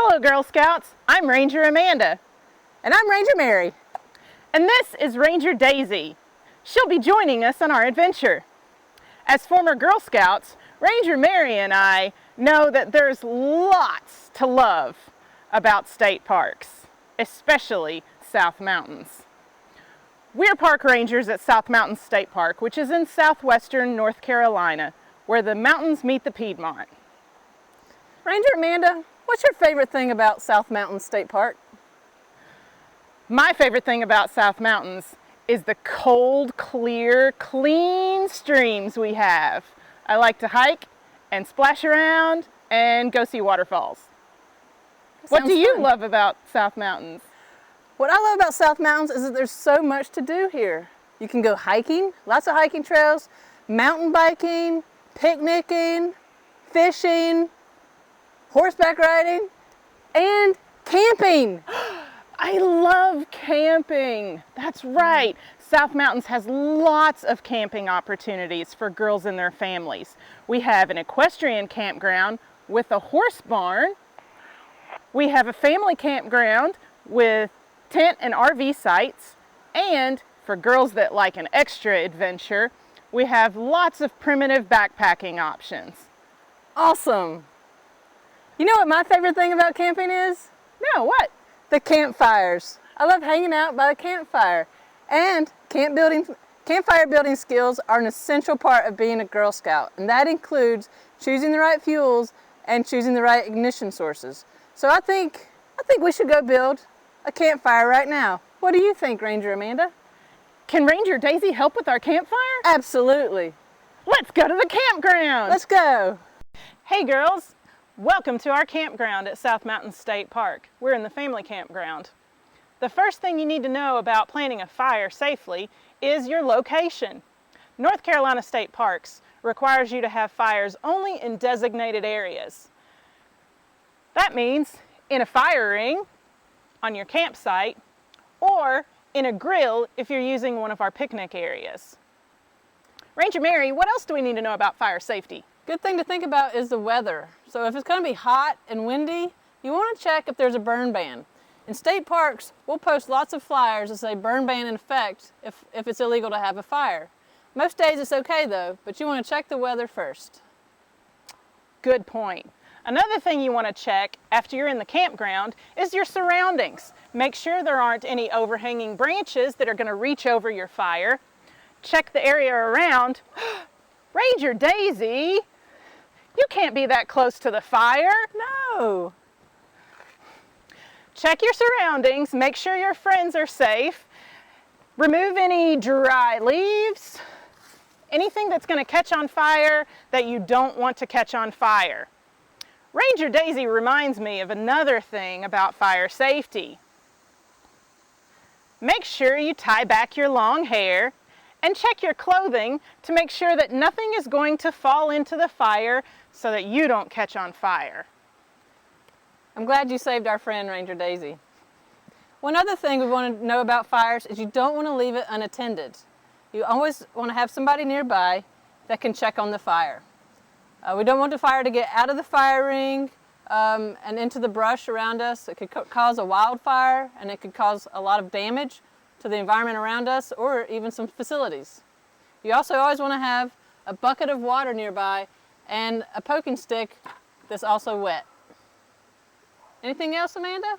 Hello Girl Scouts, I'm Ranger Amanda. And I'm Ranger Mary. And this is Ranger Daisy. She'll be joining us on our adventure. As former Girl Scouts, Ranger Mary and I know that there's lots to love about state parks, especially South Mountains. We're park rangers at South Mountain State Park, which is in southwestern North Carolina, where the mountains meet the Piedmont. Ranger Amanda, what's your favorite thing about South Mountain State Park? My favorite thing about South Mountains is the cold, clear, clean streams we have. I like to hike and splash around and go see waterfalls. What do you love about South Mountains? What I love about South Mountains is that there's so much to do here. You can go hiking, lots of hiking trails, mountain biking, picnicking, fishing, horseback riding, and camping. I love camping. That's right. South Mountains has lots of camping opportunities for girls and their families. We have an equestrian campground with a horse barn. We have a family campground with tent and RV sites. And for girls that like an extra adventure, we have lots of primitive backpacking options. Awesome. You know what my favorite thing about camping is? No, what? The campfires. I love hanging out by the campfire. And campfire building skills are an essential part of being a Girl Scout. And that includes choosing the right fuels and choosing the right ignition sources. So I think we should go build a campfire right now. What do you think, Ranger Amanda? Can Ranger Daisy help with our campfire? Absolutely. Let's go to the campground. Let's go. Hey girls, welcome to our campground at South Mountain State Park. We're in the family campground. The first thing you need to know about planting a fire safely is your location. North Carolina State Parks requires you to have fires only in designated areas. That means in a fire ring, on your campsite, or in a grill if you're using one of our picnic areas. Ranger Mary, what else do we need to know about fire safety? Good thing to think about is the weather. So if it's going to be hot and windy, you want to check if there's a burn ban. In state parks, we'll post lots of flyers that say burn ban in effect if it's illegal to have a fire. Most days it's okay though, but you want to check the weather first. Good point. Another thing you want to check after you're in the campground is your surroundings. Make sure there aren't any overhanging branches that are going to reach over your fire. Check the area around. Ranger Daisy, you can't be that close to the fire. No. Check your surroundings. Make sure your friends are safe. Remove any dry leaves, anything that's going to catch on fire that you don't want to catch on fire. Ranger Daisy reminds me of another thing about fire safety. Make sure you tie back your long hair and check your clothing to make sure that nothing is going to fall into the fire so that you don't catch on fire. I'm glad you saved our friend Ranger Daisy. One other thing we want to know about fires is you don't want to leave it unattended. You always want to have somebody nearby that can check on the fire. We don't want the fire to get out of the fire ring and into the brush around us. It could cause a wildfire and it could cause a lot of damage to the environment around us or even some facilities. You also always want to have a bucket of water nearby and a poking stick that's also wet. Anything else, Amanda?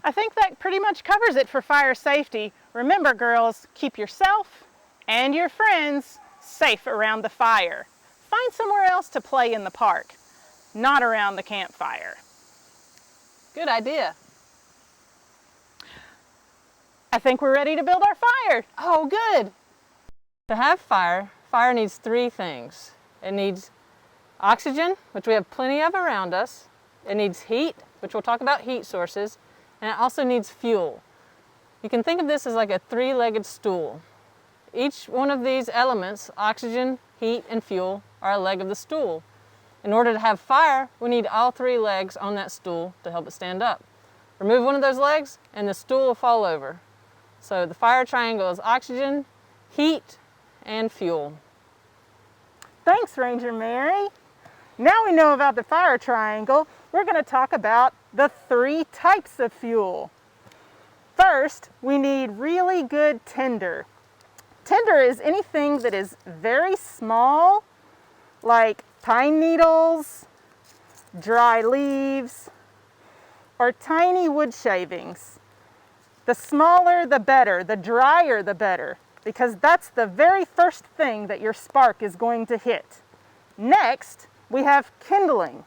I think that pretty much covers it for fire safety. Remember, girls, keep yourself and your friends safe around the fire. Find somewhere else to play in the park, not around the campfire. Good idea. I think we're ready to build our fire. Oh, good. To have fire needs three things. It needs oxygen, which we have plenty of around us. It needs heat, which we'll talk about heat sources. And it also needs fuel. You can think of this as like a three-legged stool. Each one of these elements, oxygen, heat, and fuel, are a leg of the stool. In order to have fire, we need all three legs on that stool to help it stand up. Remove one of those legs and the stool will fall over. So the fire triangle is oxygen, heat, and fuel. Thanks, Ranger Mary. Now we know about the fire triangle. we're going to talk about the 3 types of fuel. First, we need really good tinder. Tinder is anything that is very small, like pine needles, dry leaves, or tiny wood shavings. The smaller the better, the drier the better, because that's the very first thing that your spark is going to hit. Next, we have kindling.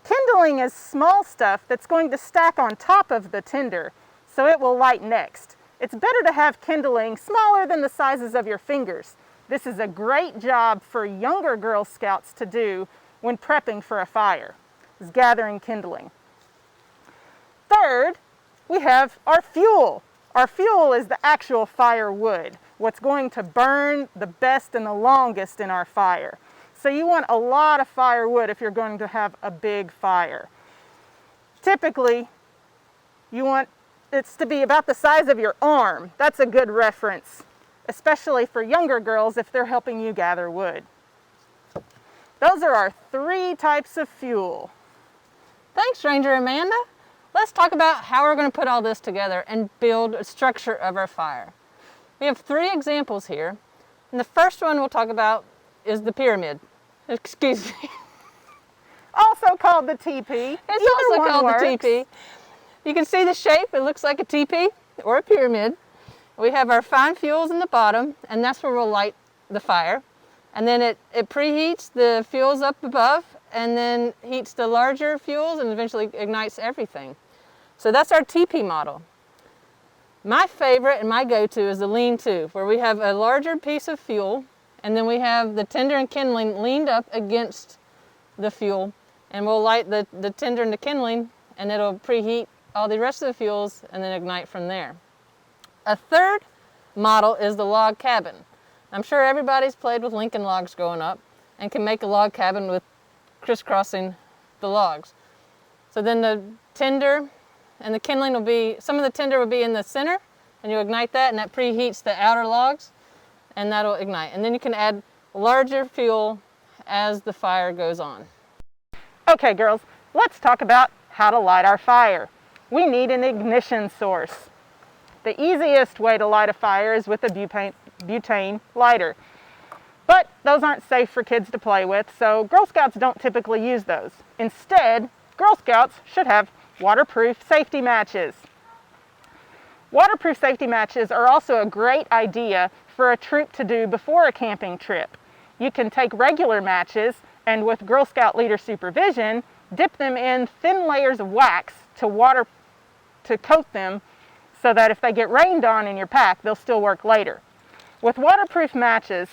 Kindling is small stuff that's going to stack on top of the tinder, so it will light next. It's better to have kindling smaller than the sizes of your fingers. This is a great job for younger Girl Scouts to do when prepping for a fire, is gathering kindling. Third, we have our fuel. Our fuel is the actual firewood, what's going to burn the best and the longest in our fire. So you want a lot of firewood if you're going to have a big fire. Typically, you want it to be about the size of your arm. That's a good reference, especially for younger girls if they're helping you gather wood. Those are our 3 types of fuel. Thanks, Ranger Amanda. Let's talk about how we're going to put all this together and build a structure of our fire. We have 3 examples here, and the first one we'll talk about is the pyramid. Excuse me. Also called the teepee. It's also called the teepee. You can see the shape. It looks like a teepee or a pyramid. We have our fine fuels in the bottom, and that's where we'll light the fire. And then it preheats the fuels up above, and then heats the larger fuels and eventually ignites everything. So that's our teepee model. My favorite and my go-to is the lean-to, where we have a larger piece of fuel, and then we have the tinder and kindling leaned up against the fuel, and we'll light the tinder and the kindling, and it'll preheat all the rest of the fuels and then ignite from there. A third model is the log cabin. I'm sure everybody's played with Lincoln logs growing up and can make a log cabin with crisscrossing the logs. So then the tinder and the kindling will be, some of the tinder will be in the center, and you ignite that, and that preheats the outer logs, and that'll ignite. And then you can add larger fuel as the fire goes on. Okay, girls, let's talk about how to light our fire. We need an ignition source. The easiest way to light a fire is with a butane lighter. But those aren't safe for kids to play with, so Girl Scouts don't typically use those. Instead, Girl Scouts should have waterproof safety matches. Waterproof safety matches are also a great idea for a troop to do before a camping trip. You can take regular matches and with Girl Scout leader supervision, dip them in thin layers of wax to coat them so that if they get rained on in your pack, they'll still work later. With waterproof matches,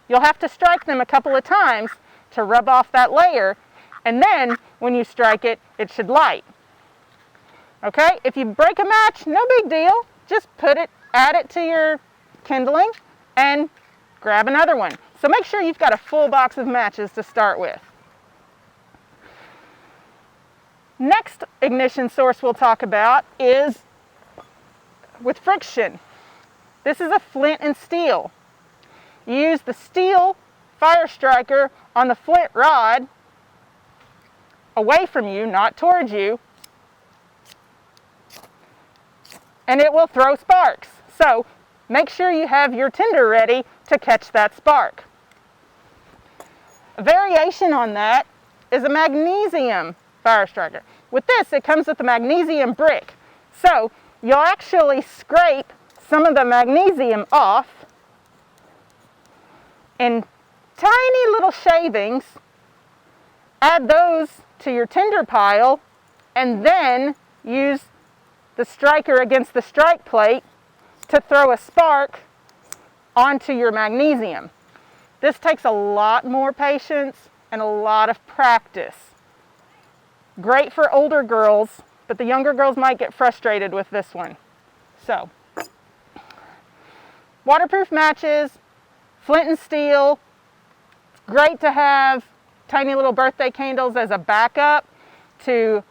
you'll have to strike them a couple of times to rub off that layer, and then when you strike it, it should light. Okay, if you break a match, no big deal. Just add it to your kindling and grab another one. So make sure you've got a full box of matches to start with. Next ignition source we'll talk about is with friction. This is a flint and steel. You use the steel fire striker on the flint rod away from you, not towards you, and it will throw sparks. So make sure you have your tinder ready to catch that spark. A variation on that is a magnesium fire striker. With this, it comes with a magnesium brick. So you'll actually scrape some of the magnesium off in tiny little shavings, add those to your tinder pile, and then use the striker against the strike plate to throw a spark onto your magnesium. This takes a lot more patience and a lot of practice. Great for older girls, but the younger girls might get frustrated with this one. So, waterproof matches, flint and steel. It's great to have tiny little birthday candles as a backup to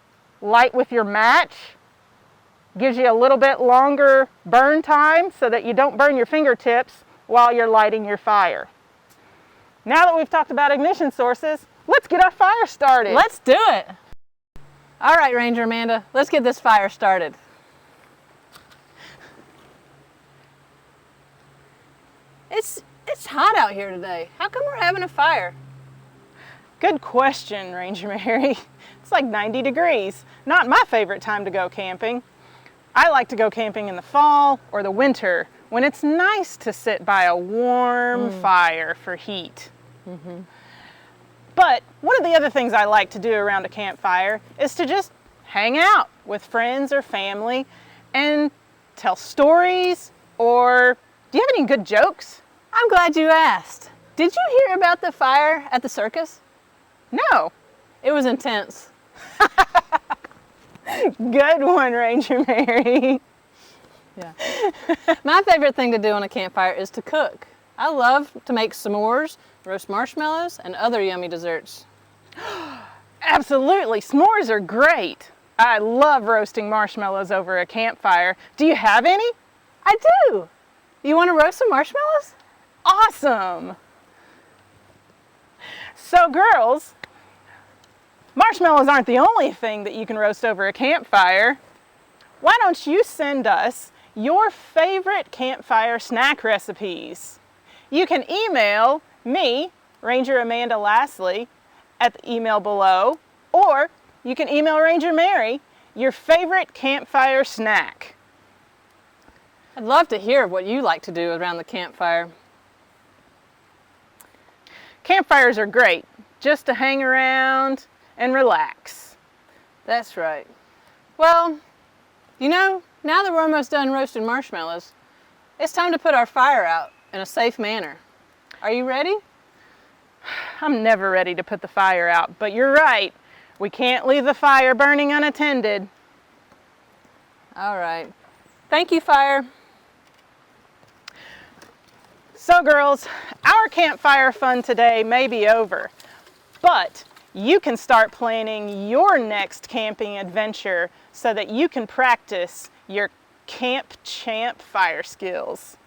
light with your match. Gives you a little bit longer burn time so that you don't burn your fingertips while you're lighting your fire. Now that we've talked about ignition sources, let's get our fire started. Let's do it. All right, Ranger Amanda, let's get this fire started. It's hot out here today. How come we're having a fire? Good question, Ranger Mary. It's like 90 degrees. Not my favorite time to go camping. I like to go camping in the fall or the winter when it's nice to sit by a warm fire for heat. But one of the other things I like to do around a campfire is to just hang out with friends or family and tell stories, or do you have any good jokes? I'm glad you asked. Did you hear about the fire at the circus? No. It was intense. Good one, Ranger Mary. Yeah. My favorite thing to do on a campfire is to cook. I love to make s'mores, roast marshmallows, and other yummy desserts. Absolutely, s'mores are great. I love roasting marshmallows over a campfire. Do you have any? I do. You want to roast some marshmallows? Awesome. So girls, marshmallows aren't the only thing that you can roast over a campfire. Why don't you send us your favorite campfire snack recipes? You can email me, Ranger Amanda Lastly, at the email below, or you can email Ranger Mary your favorite campfire snack. I'd love to hear what you like to do around the campfire. Campfires are great, just to hang around and relax. That's right. Well, you know, now that we're almost done roasting marshmallows, it's time to put our fire out in a safe manner. Are you ready? I'm never ready to put the fire out, but you're right. We can't leave the fire burning unattended. All right. Thank you, fire. So girls, our campfire fun today may be over, but you can start planning your next camping adventure so that you can practice your Camp Champ fire skills.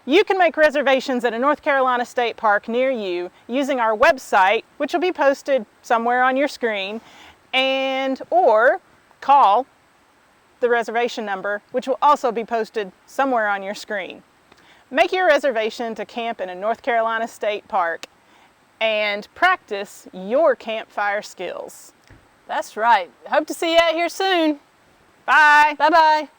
You can make reservations at a North Carolina state park near you using our website, which will be posted somewhere on your screen, or call the reservation number, which will also be posted somewhere on your screen. Make your reservation to camp in a North Carolina state park and practice your campfire skills. That's right. Hope to see you out here soon. Bye. Bye-bye.